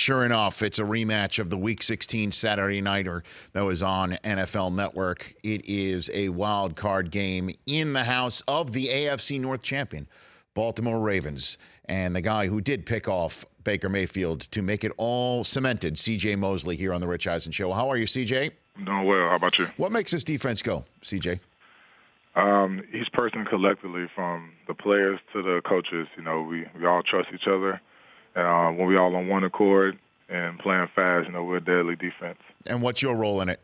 Sure enough, it's a rematch of the Week 16 Saturday nighter that was on NFL Network. It is a wild card game in the house of the AFC North champion, Baltimore Ravens, and the guy who did pick off Baker Mayfield to make it all cemented, CJ Mosely, here on the Rich Eisen Show. How are you, CJ? I'm doing well. How about you? What makes this defense go, CJ? Each person collectively, from the players to the coaches, we all trust each other. And when we all on one accord and playing fast, we're a deadly defense. And what's your role in it?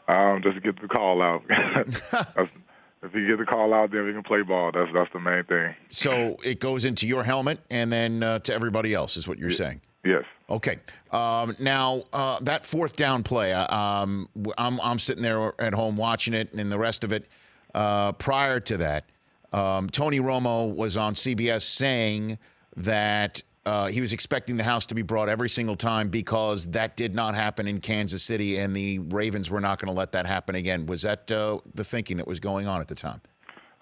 Just to get the call out. If you get the call out, then we can play ball. That's the main thing. So it goes into your helmet and then to everybody else is what you're saying? Yes. Okay. Now, that fourth down play, I'm sitting there at home watching it, and the rest of it, prior to that, Tony Romo was on CBS saying that he was expecting the house to be brought every single time because that did not happen in Kansas City, and the Ravens were not going to let that happen again. Was that the thinking that was going on at the time?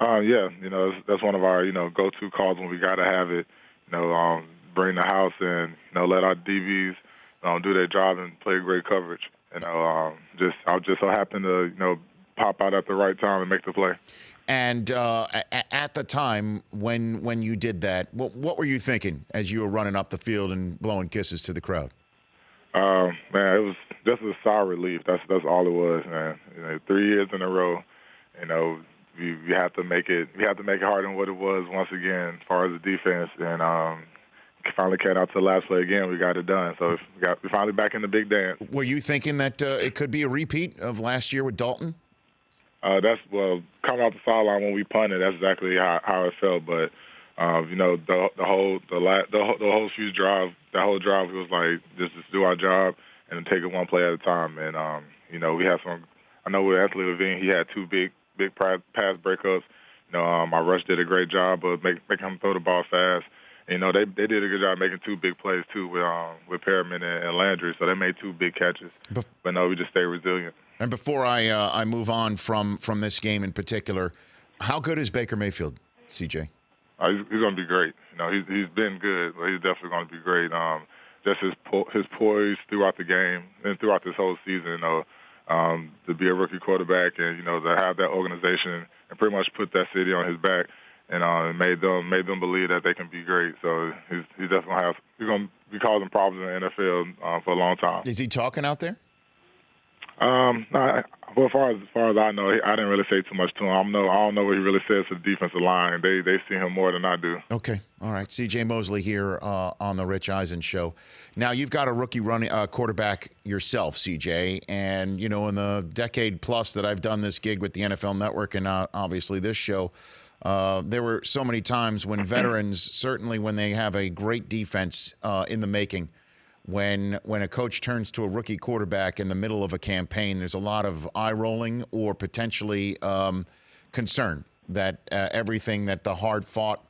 Yeah. That's one of our, go-to calls when we got to have it. Bring the house and, let our DBs do their job and play great coverage. I just so happen to, pop out at the right time and make the play. And at the time when you did that, what were you thinking as you were running up the field and blowing kisses to the crowd? Man, it was just a sigh of relief. That's all it was, man. 3 years in a row, we have to make it. We have to make it harder than what it was once again, as far as the defense. And finally carried out to the last play again. We got it done. So we're finally back in the big dance. Were you thinking that it could be a repeat of last year with Dalton? Coming off the sideline when we punted, that's exactly how it felt. But the whole few drive, that whole drive was like just do our job and take it one play at a time. And we had some. I know with Anthony Levine, he had two big pass breakups. Our rush did a great job of making him throw the ball fast. And, they did a good job making two big plays too with Perriman and Landry. So they made two big catches. But no, we just stayed resilient. And before I move on from this game in particular, how good is Baker Mayfield, CJ? He's going to be great. He's been good, but he's definitely going to be great. Just his poise throughout the game and throughout this whole season, to be a rookie quarterback and to have that organization and pretty much put that city on his back and made them believe that they can be great. So he's definitely going to be causing problems in the NFL for a long time. Is he talking out there? Well, as far as I know, I didn't really say too much to him. I don't know what he really says to the defensive line. They see him more than I do. Okay, all right. CJ Mosely here on the Rich Eisen Show. Now you've got a rookie running quarterback yourself, CJ, and in the decade plus that I've done this gig with the NFL Network and obviously this show, there were so many times when veterans, certainly when they have a great defense in the making. When a coach turns to a rookie quarterback in the middle of a campaign, there's a lot of eye rolling or potentially concern that everything that the hard fought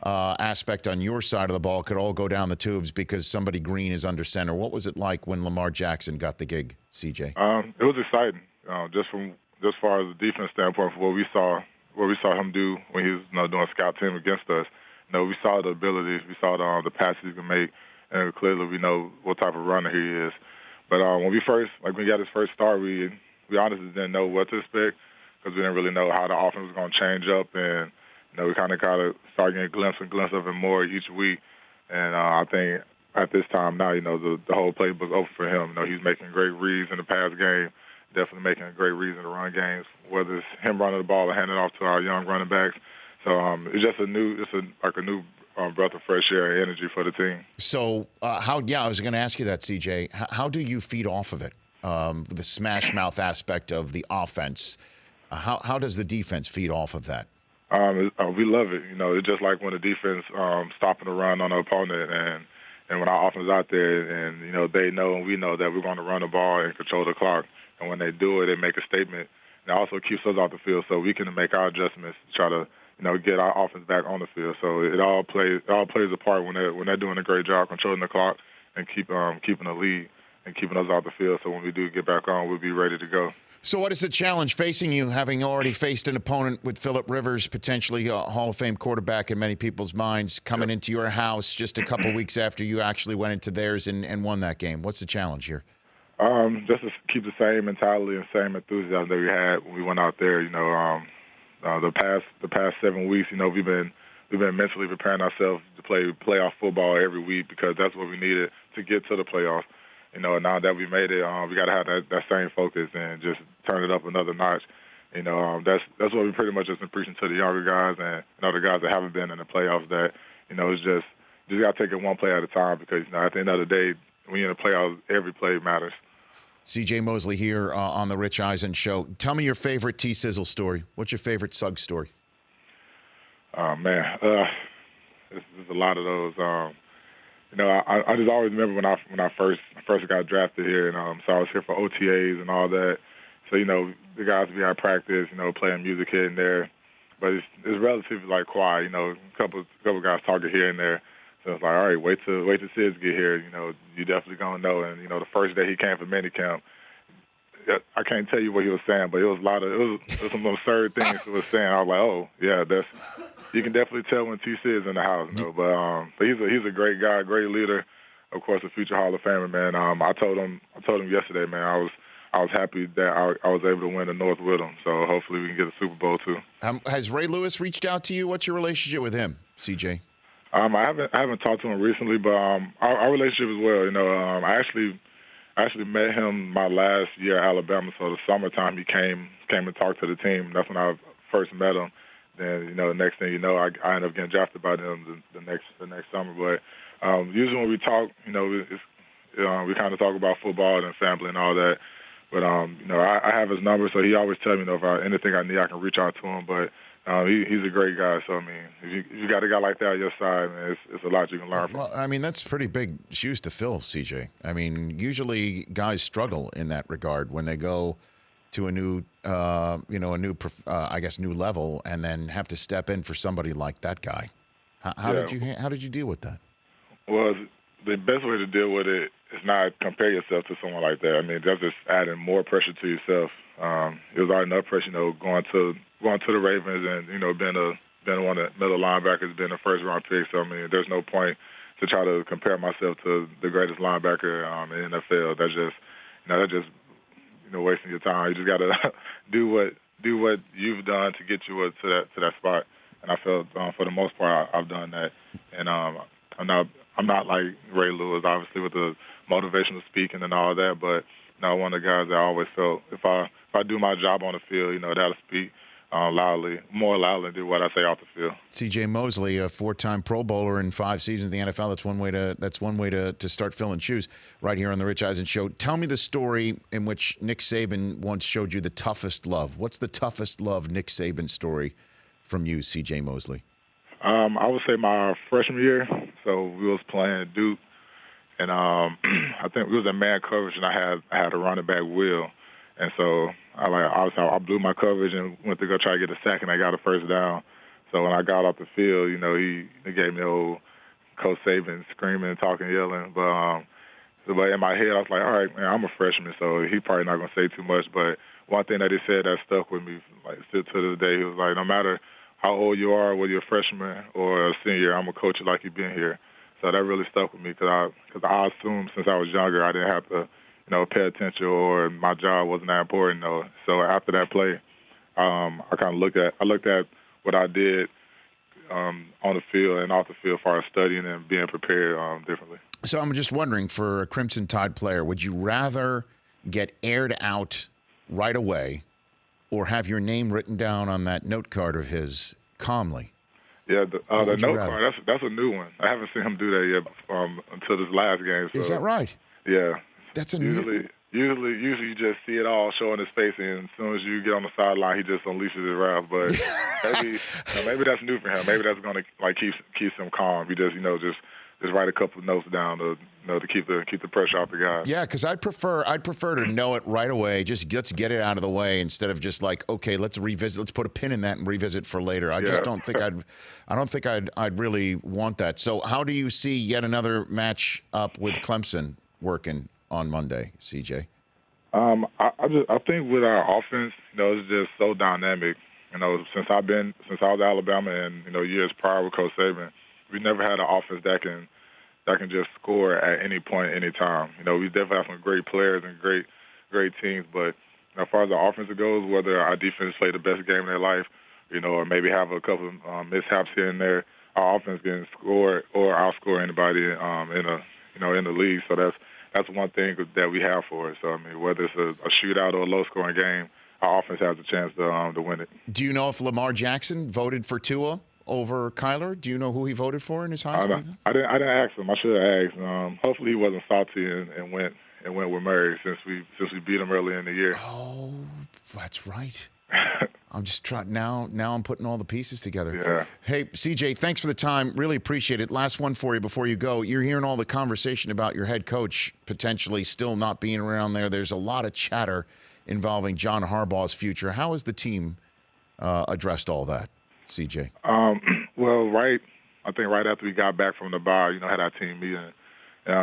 aspect on your side of the ball could all go down the tubes because somebody green is under center. What was it like when Lamar Jackson got the gig, CJ? It was exciting, just far as the defense standpoint, for what we saw him do when he was doing scout team against us. We saw the abilities, we saw the passes he can make. And clearly we know what type of runner he is. But when we got his first start, we honestly didn't know what to expect because we didn't really know how the offense was going to change up. And, we kind of started getting a glimpse of him more each week. And I think at this time now, the whole playbook open for him. He's making great reads in the pass game, definitely making great reads in the run games, whether it's him running the ball or handing it off to our young running backs. So it's just a new breath of fresh air and energy for the team. So I was going to ask you that, CJ. How do you feed off of it? The smash mouth aspect of the offense. How does the defense feed off of that? We love it. It's just like when the defense stopping the run on the opponent and when our offense is out there and, they know and we know that we're going to run the ball and control the clock. And when they do it, they make a statement. And it also keeps us off the field so we can make our adjustments to try to get our offense back on the field. So it all plays a part when they're doing a great job controlling the clock and keeping the lead. and keeping us off the field. So when we do get back on, we'll be ready to go. So what is the challenge facing you, having already faced an opponent with Phillip Rivers, potentially a Hall of Fame quarterback in many people's minds, coming into your house just a couple weeks after you actually went into theirs and won that game? What's the challenge here? Just to keep the same mentality and same enthusiasm that we had when we went out there. The past 7 weeks, we've been mentally preparing ourselves to play playoff football every week because that's what we needed to get to the playoffs. Now that we made it, we got to have that same focus and just turn it up another notch. That's what we pretty much just been preaching to the younger guys and the guys that haven't been in the playoffs. That it's just got to take it one play at a time because at the end of the day, when you're in the playoffs, every play matters. C.J. Mosely here on the Rich Eisen Show. Tell me your favorite T-Sizzle story. What's your favorite Suggs story? Oh, man. There's a lot of those. I just always remember when I first got drafted here, and so I was here for OTAs and all that. So, the guys would be at practice, playing music here and there. But it's relatively, quiet, a couple guys talking here and there. So it's like, all right, wait till Suggs get here. You definitely gonna know. And the first day he came for minicamp, I can't tell you what he was saying, but it was some absurd things he was saying. I was like, oh yeah, you can definitely tell when T. Sid's in the house. But he's a great guy, great leader, of course, a future Hall of Famer, man. I told him yesterday, man, I was happy that I was able to win the North with him. So hopefully we can get a Super Bowl too. Has Ray Lewis reached out to you? What's your relationship with him, CJ? I haven't talked to him recently, but our relationship is well. I actually met him my last year at Alabama. So the summertime he came and talked to the team. That's when I first met him. Then the next thing you know, I ended up getting drafted by them the next summer. But usually when we talk, we kind of talk about football and family and all that. But I have his number, so he always tells me if anything I need, I can reach out to him. But he's a great guy. So, if you got a guy like that on your side, man, it's a lot you can learn from. Well, that's pretty big shoes to fill, CJ. Usually guys struggle in that regard when they go to a new, new level and then have to step in for somebody like that guy. How did you deal with that? Well, the best way to deal with it is not compare yourself to someone like that. That's just adding more pressure to yourself. It was already enough pressure, going to the Ravens and being one of the middle linebackers, being a first-round pick. So there's no point to try to compare myself to the greatest linebacker in the NFL. That's just wasting your time. You just got to do what you've done to get you to that spot. And I feel for the most part I've done that. And I'm not like Ray Lewis, obviously, with the motivational speaking and all that, but one of the guys that I always felt if I do my job on the field, that'll speak more loudly than what I say off the field. C.J. Mosely, a 4-time Pro Bowler in 5 seasons in the NFL. That's one way to start filling shoes right here on the Rich Eisen Show. Tell me the story in which Nick Saban once showed you the toughest love. What's the toughest love Nick Saban story from you, C.J. Mosely? I would say my freshman year. So we was playing Duke, and I think we was in man coverage, and I had a running back Will, and so I blew my coverage and went to go try to get a sack, and I got a first down. So when I got off the field, he gave me old Coach Saban screaming, talking, yelling, but in my head I was like, all right, man, I'm a freshman, so he probably not gonna say too much. But one thing that he said that stuck with me, still to this day, he was like, no matter how old you are, whether you're a freshman or a senior, I'm going to coach you like you've been here. So that really stuck with me because I assumed since I was younger I didn't have to, pay attention or my job wasn't that important. So after that play, I kind of looked at what I did on the field and off the field as far as studying and being prepared differently. So I'm just wondering, for a Crimson Tide player, would you rather get aired out right away or have your name written down on that note card of his calmly? Yeah, the note card, that's a new one. I haven't seen him do that yet until this last game. So, is that right? Yeah. That's a usually you just see it all showing his face, and as soon as you get on the sideline, he just unleashes his wrath. But maybe that's new for him. Maybe that's going to keep him calm. He just just write a couple of notes down to keep the pressure off the guys. Yeah, because I'd prefer to know it right away. Just let's get it out of the way instead of just like, okay, let's revisit. Let's put a pin in that and revisit for later. I don't think I'd really want that. So how do you see yet another match up with Clemson working on Monday, CJ? I think with our offense, it's just so dynamic. Since I was at Alabama and years prior with Coach Saban, we never had an offense that can just score at any point, any time. We definitely have some great players and great teams, but as far as the offense goes, whether our defense play the best game of their life, or maybe have a couple of mishaps here and there, our offense can score or outscore anybody in the league. So that's one thing that we have for us. So I mean, whether it's a shootout or a low-scoring game, our offense has a chance to win it. Do you know if Lamar Jackson voted for Tua over Kyler? Do you know who he voted for in his Heisman? I didn't ask him. I should have asked. Hopefully, he wasn't salty and went with Murray since we beat him early in the year. Oh, that's right. I'm just trying now. I'm putting all the pieces together. Yeah. Hey, CJ, thanks for the time. Really appreciate it. Last one for you before you go. You're hearing all the conversation about your head coach potentially still not being around there. There's a lot of chatter involving John Harbaugh's future. How has the team addressed all that, CJ? Well, I think right after we got back from the bye, had our team meeting.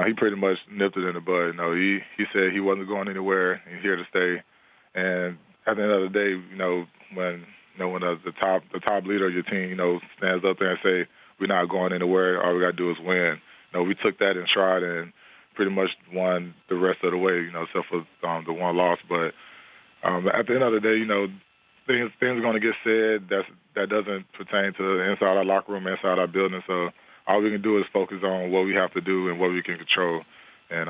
He pretty much nipped it in the bud. He said he wasn't going anywhere. He's here to stay. And at the end of the day, when the top leader of your team, stands up there and say we're not going anywhere, all we got to do is win. We took that in stride and pretty much won the rest of the way, except for the one loss. But at the end of the day, things are going to get said that doesn't pertain to inside our locker room, inside our building. So all we can do is focus on what we have to do and what we can control. And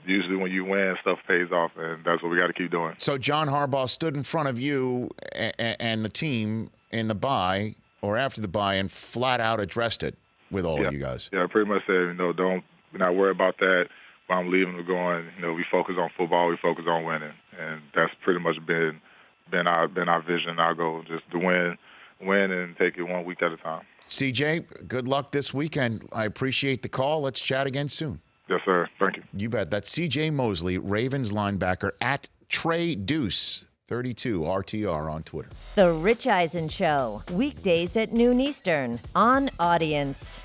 usually when you win, stuff pays off, and that's what we got to keep doing. So John Harbaugh stood in front of you and the team in the bye or after the bye and flat out addressed it with all of you guys. Yeah, pretty much said, we're not worried about that. When I'm leaving, we're going, we focus on football, we focus on winning. And that's pretty much been our vision, our goal, just to win and take it 1 week at a time. CJ, good luck this weekend. I appreciate the call. Let's chat again soon. Yes, sir. Thank you. You bet. That's CJ Mosely, Ravens linebacker, at Trey Deuce 32 RTR on Twitter. The Rich Eisen Show, weekdays at noon Eastern on Audience.